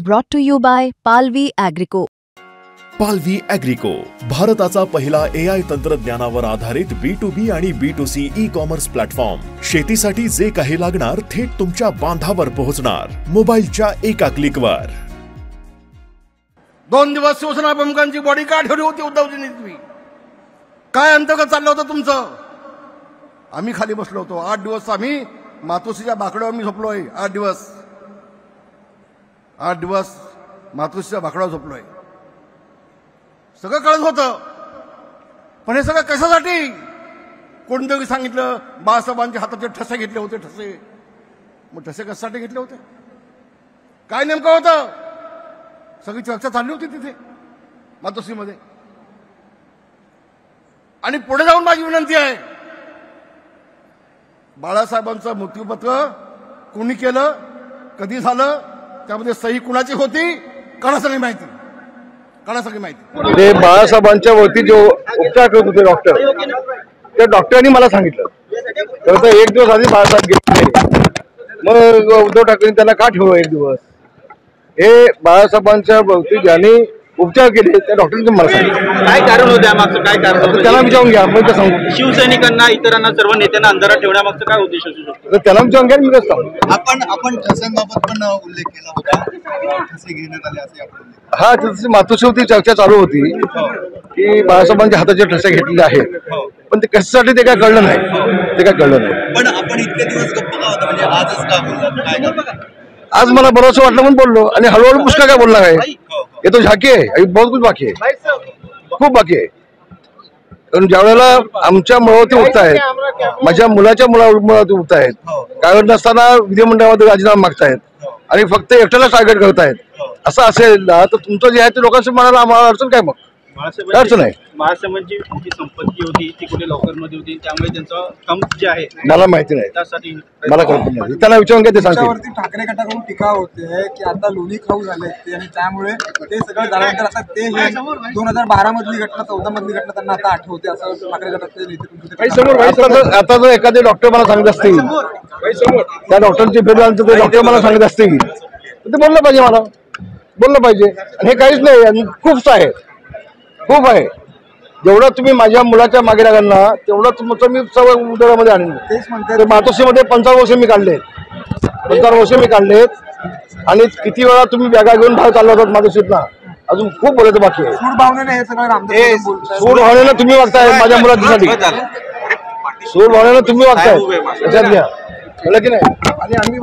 Brought to you by Palvi Agrico. पालवी ॲग्रिको, भारताचा पहिला AI तंत्रज्ञानावर आधारित B2B आणि B2C ई-कॉमर्स प्लॅटफॉर्म। शेतीसाठी जे काही लागणार थेट तुमच्या बांधावर पोहोचणार, मोबाईलच्या एका क्लिकवर। 2 दिवस शिवसेना प्रमुखांची बॉडी का ठेवली होती उद्धवजींनी? तुम्ही काय अंतर्गत चाललं होतं तुमचं? आम्ही खाली बसलो होतो। 8 दिवस आम्ही मातोश्रीच्या बाकड्यावर मी झोपलोय। 8 दिवस मातोश्रीच्या बाकड्यावर झोपलोय। सगळं कळत होतं, पण हे सगळं कशासाठी? कोणतरी सांगितलं बाळासाहेबांच्या हाताचे ठसे घेतले होते। ठसे मग ठसे कशासाठी घेतले होते? काय नेमकं होतं? सगळी चर्चा चालली होती तिथे मातोश्रीमध्ये। आणि पुढे जाऊन माझी विनंती आहे, बाळासाहेबांचं मृत्यूपत्र कोणी केलं, कधी झालं, त्यामध्ये सही कुणाची होती, कोणासंही माहिती, कोणासंही माहिती। ते बाळासाहेबांच्या वरती जो उपचार करत होते डॉक्टर, त्या डॉक्टरांनी मला सांगितलं तर 1 दिवस आधी बाळासाहेब गेले, मग उद्धव ठाकरेंनी त्यांना का ठेवलं 1 दिवस? हे बाळासाहेबांच्या वरती ज्यांनी उपचार केले त्या डॉक्टरांनी मला सांगितलं। काय कारण होतं यामागचं? काय कारण होतं त्याला विचारून घ्या, मग ते सांगू। शिवसैनिकांना, इतरांना, सर्व नेत्यांना अंधारात ठेवण्यामागचं काय उद्देश असू शकतो? त्याला विचारून घ्या, मी कसं सांगू। आपण ठस्यांबाबत पण उल्लेख केला होता, ठसे घेण्यात आले असे आपण उल्लेख। हा, त्याची मातोश्रीवरती चर्चा चालू होती की बाळासाहेबांच्या हाताचे ठसे घेतलेले आहेत, पण ते कशासाठी ते काय कळलं नाही, ते काय कळलं नाही। पण आपण इतके दिवस गप्प का होता? म्हणजे आजच का बोलला? काय आज मला बरोबर वाटलं म्हणून बोललो, आणि हळूहळू पुष्कळ काय बोलणार आहे। हे तो झाकी आहे, अभी बहुत कुछ बाकी आहे, खूप बाकी आहे। कारण ज्या वेळेला आमच्या मुळावरती उठतायत, माझ्या मुलाच्या मुळावरती उठतायत, काय नसताना विधिमंडळामध्ये राजीनामा मागतायत आणि फक्त एकट्याला टार्गेट करतायत, असं असेल ना तर तुमचं जे आहे ते लोकांशी म्हणायला आम्हाला अडचण काय? मग अडचण आहे। बाळासाहेबांची जी संपत्ती होती ती कुठे लॉकरमध्ये होती, त्यामुळे त्यांचं कंप जे आहे मला माहिती नाही, त्यासाठी मला कळत नाही। त्यांना विचारून काय ते सांगते। ठाकरे गटाकडून टीका होते की आता लोणी खाऊ झाले ते, आणि त्यामुळे ते सगळं झाल्यानंतर आता ते 2012 मधली घटना, 14 मधली घटना त्यांना आता आठवते, असं ठाकरे गटातले नेते। आता जर एखादे डॉक्टर मला सांगत असतील, त्या डॉक्टरची भेट झाल्यानंतर ते डॉक्टर मला सांगत असतील तर ते बोललं पाहिजे, मला बोललं पाहिजे। आणि हे काहीच नाही, खूप आहे, खूप आहे। जेवढं तुम्ही माझ्या मुलाच्या मागे लागल ना तेवढं तुमचं मी सवय उदरामध्ये आणेन। तेच म्हणते, मातोश्रीमध्ये 55 वर्ष मी काढलेत, 55 वर्ष मी काढलेत, आणि किती वेळा तुम्ही बॅगा घेऊन बाहेर चालला होतात मातोश्रीतला, अजून खूप बोलायचं बाकी आहे। सूड भावनेने हे सगळं रामदेव सूड भावनेनं तुम्ही वागताय माझ्या मुलासाठी, सूड भावनेनं तुम्ही वागताय, लक्षात घ्या, कळलं की नाही? आणि आम्ही